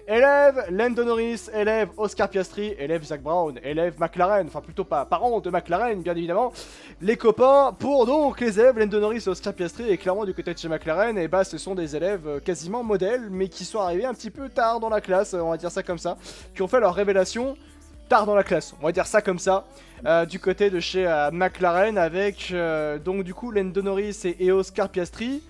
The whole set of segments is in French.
Élève Lando Norris, élève Oscar Piastri, élève Zach Brown, élève McLaren, enfin plutôt pas parents de McLaren bien évidemment, les copains pour donc les élèves Lando Norris et Oscar Piastri et clairement du côté de chez McLaren, et bah ce sont des élèves quasiment modèles mais qui sont arrivés un petit peu tard dans la classe, on va dire ça comme ça, qui ont fait leur révélation tard dans la classe, on va dire ça comme ça, du côté de chez McLaren avec donc du coup Lando Norris et Oscar Piastri.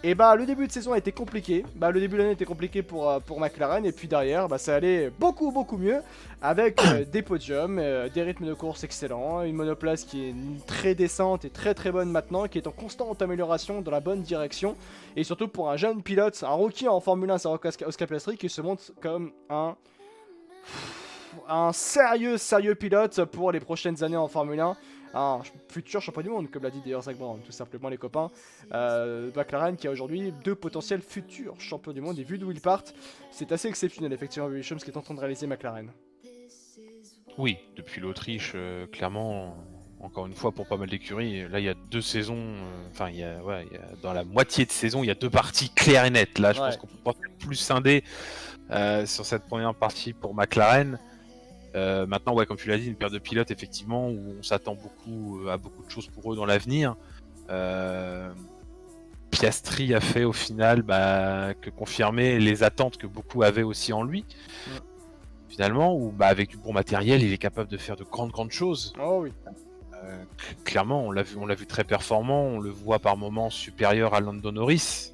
Et bah le début de saison a été compliqué, le début de l'année était compliqué pour McLaren, et puis derrière ça allait beaucoup mieux avec des podiums, des rythmes de course excellents, une monoplace qui est très décente et très bonne maintenant, qui est en constante amélioration dans la bonne direction, et surtout pour un jeune pilote, un rookie en Formule 1, c'est Oscar Piastri qui se montre comme un sérieux pilote pour les prochaines années en Formule 1. Un futur champion du monde, comme l'a dit d'ailleurs Zach Brown, tout simplement les copains. McLaren qui a aujourd'hui 2 potentiels futurs champions du monde, et vu d'où ils partent, c'est assez exceptionnel effectivement vu les choses qu'il est en train de réaliser McLaren. Oui, depuis l'Autriche, clairement, encore une fois pour pas mal d'écuries, là il y a 2 saisons, dans la moitié de saison, il y a 2 parties claires et nettes. Là je pense qu'on peut pas faire plus scindé sur cette première partie pour McLaren. Maintenant, comme tu l'as dit, une paire de pilotes effectivement où on s'attend à beaucoup de choses pour eux dans l'avenir. Piastri a fait au final que confirmer les attentes que beaucoup avaient aussi en lui. Finalement, où avec du bon matériel, il est capable de faire de grandes choses. Oh oui. Clairement, on l'a vu très performant, on le voit par moments supérieur à Lando Norris.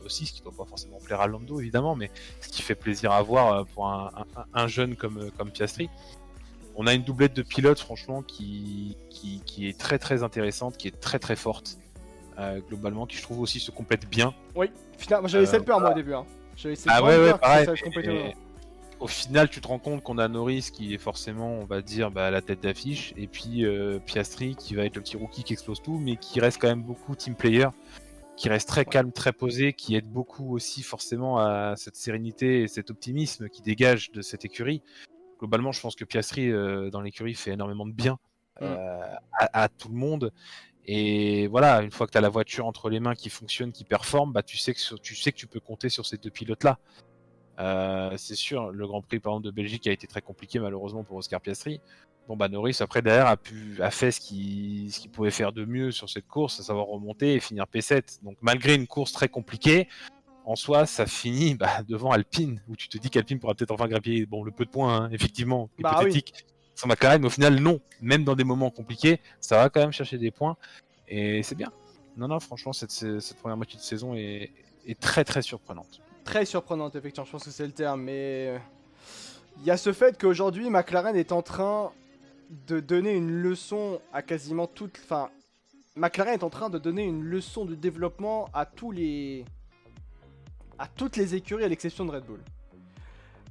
Aussi, ce qui ne doit pas forcément plaire à Lando évidemment, mais ce qui fait plaisir à voir pour un jeune comme Piastri. On a une doublette de pilotes franchement qui est très intéressante, qui est très forte globalement, qui je trouve aussi se complète bien. Oui, finalement j'avais cette peur moi au début. J'avais cette peur pareil, que ça complètement. Au final, tu te rends compte qu'on a Norris qui est forcément, on va dire, la tête d'affiche, et puis Piastri qui va être le petit rookie qui explose tout, mais qui reste quand même beaucoup team player, qui reste très calme, très posé, qui aide beaucoup aussi forcément à cette sérénité et cet optimisme qui dégage de cette écurie. Globalement, je pense que Piastri dans l'écurie fait énormément de bien à tout le monde. Et voilà, une fois que tu as la voiture entre les mains qui fonctionne, qui performe, tu sais que tu peux compter sur ces 2 pilotes-là. C'est sûr, le Grand Prix par exemple de Belgique a été très compliqué malheureusement pour Oscar Piastri. Norris après derrière a fait ce qu'il pouvait faire de mieux sur cette course, à savoir remonter et finir P7. Donc malgré une course très compliquée, en soi ça finit devant Alpine, où tu te dis qu'Alpine pourra peut-être enfin grappiller le peu de points, effectivement, hypothétique, sans McLaren, mais au final non, même dans des moments compliqués, ça va quand même chercher des points, et c'est bien. Non, franchement cette première moitié de saison est très surprenante. Très surprenante, effectivement, je pense que c'est le terme, mais il y a ce fait qu'aujourd'hui McLaren est en train de donner une leçon à quasiment toutes. Enfin, McLaren est en train de donner une leçon de développement à toutes les écuries à l'exception de Red Bull.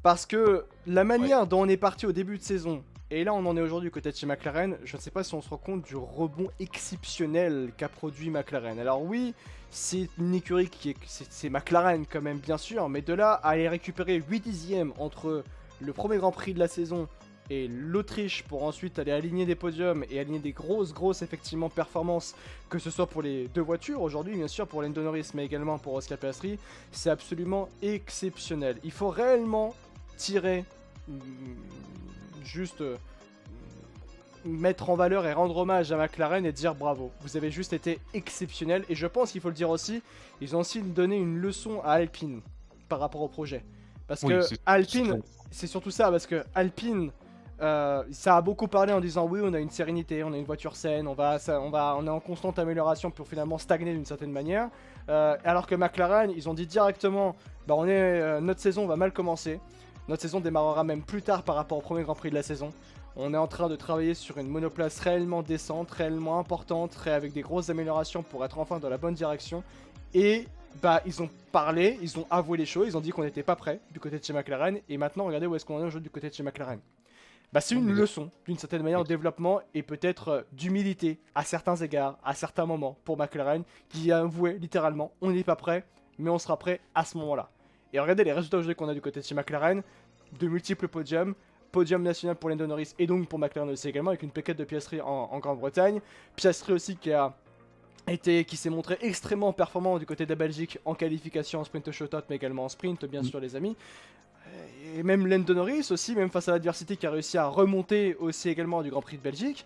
Parce que la manière dont on est parti au début de saison, et là on en est aujourd'hui côté de chez McLaren, je ne sais pas si on se rend compte du rebond exceptionnel qu'a produit McLaren. Alors oui, c'est une écurie c'est McLaren quand même bien sûr, mais de là à aller récupérer 8 dixièmes entre le premier Grand Prix de la saison et l'Autriche pour ensuite aller aligner des podiums et aligner des grosses effectivement performances, que ce soit pour les 2 voitures aujourd'hui bien sûr pour Lando Norris mais également pour Oscar Piastri, c'est absolument exceptionnel. Il faut réellement tirer juste mettre en valeur et rendre hommage à McLaren et dire bravo, vous avez juste été exceptionnel. Et je pense qu'il faut le dire aussi, ils ont aussi donné une leçon à Alpine par rapport au projet, parce que Alpine, c'est surtout ça, parce que Alpine ça a beaucoup parlé en disant oui, on a une sérénité, on a une voiture saine, on est en constante amélioration pour finalement stagner d'une certaine manière, alors que McLaren, ils ont dit directement notre saison va mal commencer, notre saison démarrera même plus tard par rapport au premier Grand Prix de la saison. On est en train de travailler sur une monoplace réellement décente, réellement importante, avec des grosses améliorations pour être enfin dans la bonne direction. Et ils ont parlé, ils ont avoué les choses, ils ont dit qu'on n'était pas prêt du côté de chez McLaren. Et maintenant, regardez où est-ce qu'on est aujourd'hui du côté de chez McLaren. C'est une leçon, d'une certaine manière, de développement et peut-être d'humilité à certains égards, à certains moments pour McLaren, qui a avoué littéralement, on n'est pas prêt, mais on sera prêt à ce moment-là. Et regardez les résultats aujourd'hui qu'on a du côté de chez McLaren, de multiples podiums, podium national pour Lando Norris et donc pour McLaren aussi également, avec une P4 de Piastri en Grande-Bretagne. Piastri aussi qui s'est montré extrêmement performant du côté de la Belgique en qualification, en sprint shootout, mais également en sprint, bien sûr les amis. et même Lando Norris aussi, même face à l'adversité qui a réussi à remonter aussi également du Grand Prix de Belgique.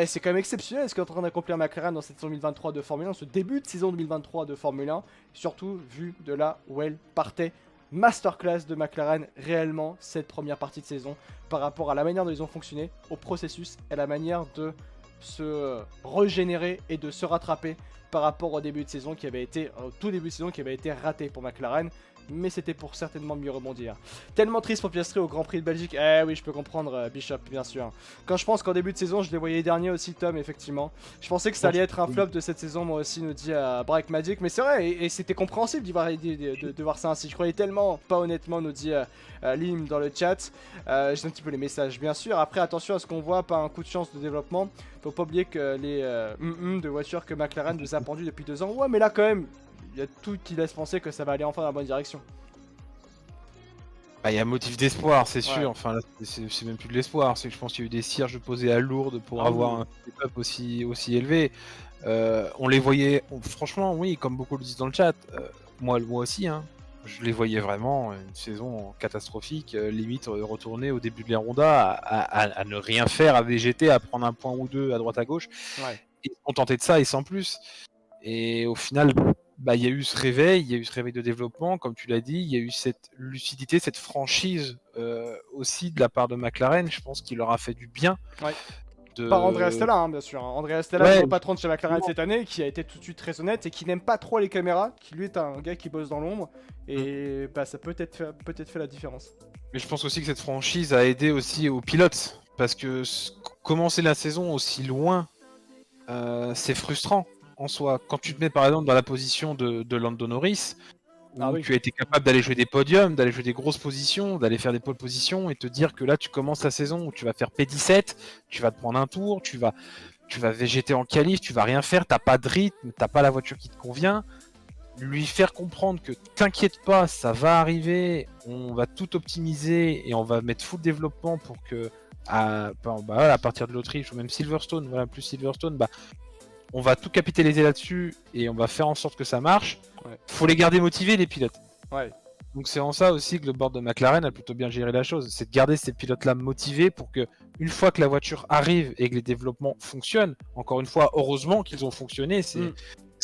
C'est quand même exceptionnel ce qu'est en train d'accomplir McLaren dans cette saison 2023 de Formule 1, ce début de saison 2023 de Formule 1, surtout vu de là où elle partait. Masterclass de McLaren réellement cette première partie de saison par rapport à la manière dont ils ont fonctionné, au processus et la manière de se régénérer et de se rattraper par rapport au début de saison qui avait été, au tout début de saison qui avait été raté pour McLaren. Mais c'était pour certainement mieux rebondir. Tellement triste pour Piastri au Grand Prix de Belgique. Eh oui, je peux comprendre, Bishop, bien sûr. Quand je pense qu'en début de saison, je les voyais derniers aussi, Tom, effectivement. Je pensais que ça allait être un flop de cette saison, moi aussi, nous dit Brack Magic. Mais c'est vrai, et c'était compréhensible de voir ça ainsi. Je croyais tellement, pas honnêtement, nous dit Lim dans le chat. J'ai un petit peu les messages, bien sûr. Après, attention à ce qu'on voit, pas un coup de chance de développement. Faut pas oublier que les de voitures que McLaren nous a pendues depuis 2 ans. Ouais, mais là, quand même. Il y a tout qui laisse penser que ça va aller enfin dans la bonne direction. Bah, il y a un motif d'espoir, c'est sûr. Enfin, c'est même plus de l'espoir. C'est que je pense qu'il y a eu des cierges posés à Lourdes pour avoir un step-up aussi élevé. On les voyait, franchement, oui, comme beaucoup le disent dans le chat. Moi aussi, hein, je les voyais vraiment une saison catastrophique, limite retourner au début de l'ère Honda à ne rien faire, à végéter, à prendre un point ou deux à droite à gauche. Et se contenter de ça et sans plus. Et au final, bah, il y a eu ce réveil, de développement, comme tu l'as dit, il y a eu cette lucidité, cette franchise aussi de la part de McLaren, je pense qu'il leur a fait du bien. Par Andrea Stella, hein, bien sûr. Andrea Stella, le patron de chez McLaren cette année, qui a été tout de suite très honnête et qui n'aime pas trop les caméras, qui lui est un gars qui bosse dans l'ombre, et bah, ça peut-être fait la différence. Mais je pense aussi que cette franchise a aidé aussi aux pilotes, parce que commencer la saison aussi loin, c'est frustrant. En soi, quand tu te mets par exemple dans la position de Lando Norris, où tu as été capable d'aller jouer des podiums, d'aller jouer des grosses positions, d'aller faire des pole positions et te dire que là tu commences la saison où tu vas faire P17, tu vas te prendre un tour, tu vas végéter en qualif, tu vas rien faire, t'as pas de rythme, t'as pas la voiture qui te convient, lui faire comprendre que t'inquiète pas, ça va arriver, on va tout optimiser et on va mettre full développement pour que à partir de l'Autriche ou même Silverstone, plus Silverstone, on va tout capitaliser là-dessus et on va faire en sorte que ça marche. Faut les garder motivés, les pilotes. Donc c'est en ça aussi que le board de McLaren a plutôt bien géré la chose. C'est de garder ces pilotes-là motivés pour que, une fois que la voiture arrive et que les développements fonctionnent, encore une fois, heureusement qu'ils ont fonctionné, ces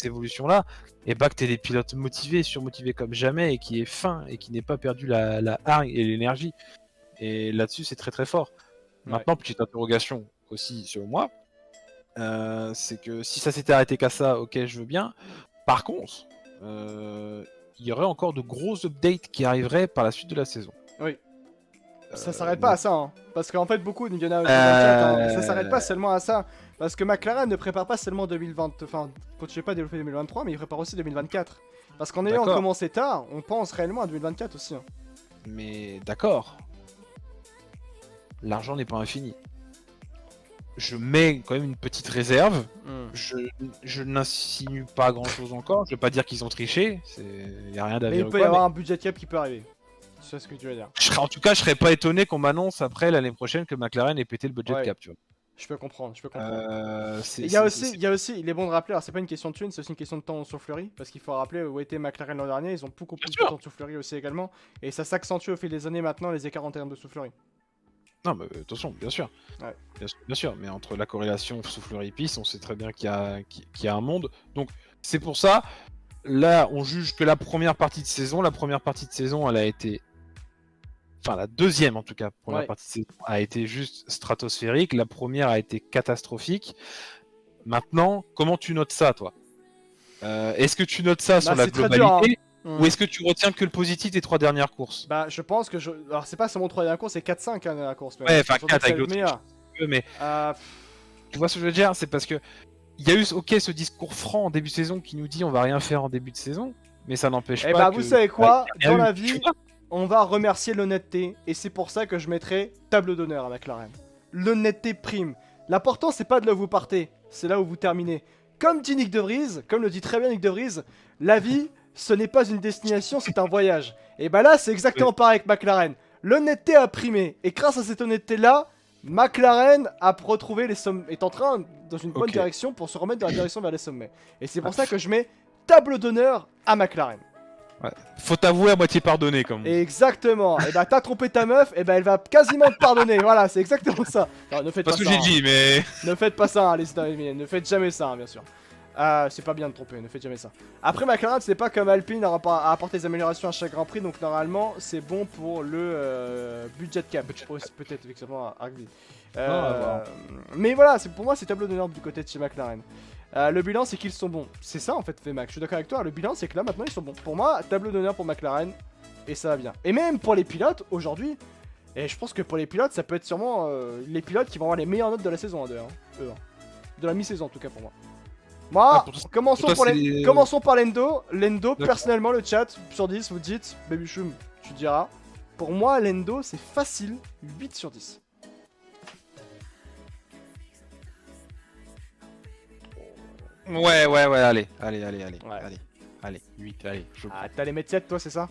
évolutions-là, et que tu aies des pilotes motivés, surmotivés comme jamais et qui est fin et qui n'ait pas perdu la hargne et l'énergie. Et là-dessus, c'est très très fort. Maintenant, petite interrogation aussi sur moi. C'est que si ça s'était arrêté qu'à ça, ok, je veux bien. Par contre, il y aurait encore de gros updates qui arriveraient par la suite de la saison. Oui. Ça s'arrête pas à ça, hein. Parce qu'en fait, beaucoup de Indiana, ça s'arrête pas seulement à ça. Parce que McLaren ne prépare pas seulement 2020, enfin, continue pas à développer 2023, mais il prépare aussi 2024. Parce qu'en ayant commencé tard, on pense réellement à 2024 aussi. Hein. Mais d'accord. L'argent n'est pas infini. Je mets quand même une petite réserve. Je n'insinue pas grand chose encore. Je veux pas dire qu'ils ont triché. Il n'y a rien d'avis. Mais il peut y avoir un budget cap qui peut arriver. C'est ce que tu veux dire. En tout cas, je serais pas étonné qu'on m'annonce après l'année prochaine que McLaren ait pété le budget cap. Tu vois. Je peux comprendre. Il y a aussi, il est bon de rappeler, alors c'est pas une question de thunes, c'est aussi une question de temps sur Fleury. Parce qu'il faut rappeler où était McLaren l'an dernier. Ils ont beaucoup plus de temps sur Fleury aussi également. Et ça s'accentue au fil des années maintenant, les écarts en termes de soufflerie. Non, mais attention, bien sûr. Bien sûr, mais entre la corrélation soufflerie-piste, on sait très bien qu'il y a un monde. Donc, c'est pour ça, là, on juge que la première partie de saison, elle a été... Enfin, la deuxième, en tout cas, première partie de saison, a été juste stratosphérique. La première a été catastrophique. Maintenant, comment tu notes ça, toi ? Est-ce que tu notes ça sur la globalité ? Ou est-ce que tu retiens que le positif des 3 dernières courses ? Bah, je pense que alors, c'est pas seulement 3 dernières courses, c'est 4-5 hein, la course. Ouais, enfin 4 avec l'autre. Mais tu vois ce que je veux dire ? C'est parce que il y a eu ce discours franc en début de saison qui nous dit on va rien faire en début de saison, mais ça n'empêche pas. Bah, vous savez quoi ? Dans la vie, on va remercier l'honnêteté, et c'est pour ça que je mettrai table d'honneur à McLaren. L'honnêteté prime. L'important, c'est pas de là où vous partez, c'est là où vous terminez. Comme dit Nick De Vries, comme le dit très bien Nick De Vries, la vie. Ce n'est pas une destination, c'est un voyage. Et bah là, c'est exactement pareil avec McLaren. L'honnêteté a primé. Et grâce à cette honnêteté-là, McLaren a retrouvé les sommets. Est en train dans une bonne direction pour se remettre dans la direction vers les sommets. Et c'est pour ça que je mets table d'honneur à McLaren. Ouais. Faut t'avouer à moitié pardonner, comme on dit. Exactement. Et bah t'as trompé ta meuf, et bah elle va quasiment te pardonner. Voilà, c'est exactement ça. Non, ne faites Parce pas que ça. j'ai dit, mais... Ne faites pas ça, les amis. Ne faites jamais ça, bien sûr. C'est pas bien de tromper, ne faites jamais ça. Après, McLaren, c'est pas comme Alpine à apporter des améliorations à chaque Grand Prix, donc normalement, c'est bon pour le budget cap. Peut-être, effectivement, à Rugby. Mais voilà, pour moi, c'est tableau d'honneur du côté de chez McLaren. Le bilan, c'est qu'ils sont bons. C'est ça, en fait, VMAX. Je suis d'accord avec toi. Le bilan, c'est que là, maintenant, ils sont bons. Pour moi, tableau d'honneur pour McLaren, et ça va bien. Et même pour les pilotes, aujourd'hui, et je pense que pour les pilotes, ça peut être sûrement les pilotes qui vont avoir les meilleures notes de la saison, d'ailleurs. De la mi-saison, en tout cas, pour moi. Moi, commençons par Lendo. Lendo, personnellement, le chat, sur 10, vous dites, Babychum, tu diras. Pour moi, Lendo, c'est facile, 8 sur 10. Ouais, allez, 8, allez. Ah, t'as les mettre 7, toi, c'est ça?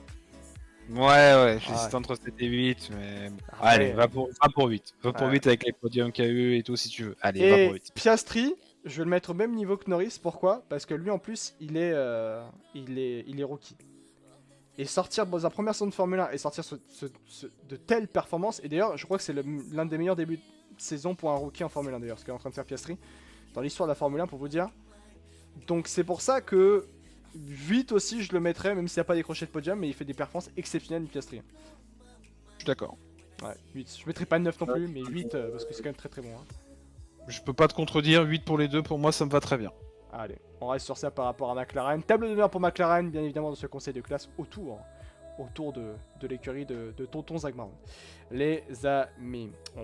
Ouais, j'hésite entre 7 et 8, mais... Allez, va pour 8. Va pour 8 avec les podiums KE et tout, si tu veux. Allez, va pour 8. Piastri, je vais le mettre au même niveau que Norris, pourquoi? Parce que lui, en plus, il est rookie. Et sortir dans un première saison de Formule 1 et sortir de telles performances, et d'ailleurs, je crois que c'est l'un des meilleurs débuts de saison pour un rookie en Formule 1, d'ailleurs, ce qu'est en train de faire Piastri, dans l'histoire de la Formule 1, pour vous dire. Donc c'est pour ça que 8 aussi, je le mettrais, même s'il n'y a pas décroché de podium, mais il fait des performances exceptionnelles, Piastri. Je suis d'accord. Ouais, 8. Je mettrais pas 9 non plus, mais 8, parce que c'est quand même très très bon. Hein. Je peux pas te contredire, 8 pour les deux, pour moi ça me va très bien. Allez, on reste sur ça par rapport à McLaren. Table d'honneur pour McLaren, bien évidemment, dans ce conseil de classe autour de l'écurie de Tonton Zagmar. Les amis, on